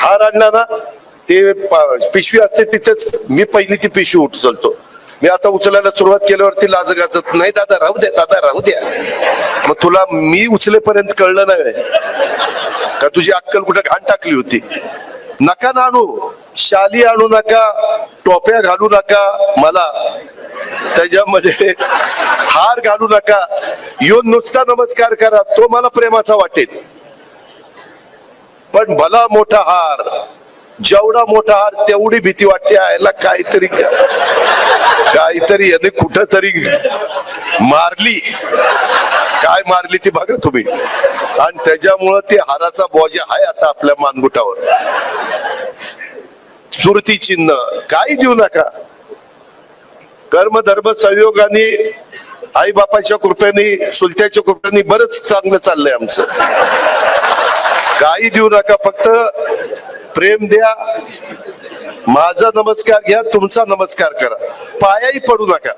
हार आणला ना ते पिशवी असते तिथेच मी पहिली ती पिशवी उचलतो. मी आता उचलायला सुरुवात केल्यावरती लाज गाजत नाही, दादा राहू द्या, दादा राहू द्या. मग तुला मी उचलेपर्यंत कळलं नाही का तुझी अक्कल कुठे घाण टाकली होती? नका ना आणू, शाली आणू नका, टोप्या घालू नका, मला त्याच्यामध्ये हार घालू नका, येऊन नुसता नमस्कार करा, तो मला प्रेमाचा वाटेल. पण भला मोठा हार, जेवढा मोठा हार तेवढी भीती वाटते. याला काहीतरी याने कुठंतरी मारली, काय मारली ती बघा तुम्ही. आणि त्याच्यामुळं ते हाराचा बोजा आहे आता आपल्या मानगुटावर. सुरती चिन्ह काही देऊ नका. कर्म धर्म संयोगाने, आई बापाच्या कृपेने, चुलत्याच्या कृपेने बरंच चांगलं चाललंय आमचं. काही देऊ नका, फक्त प्रेम द्या. माझा नमस्कार घ्या, तुमचा नमस्कार करा, पायाही पडू नका.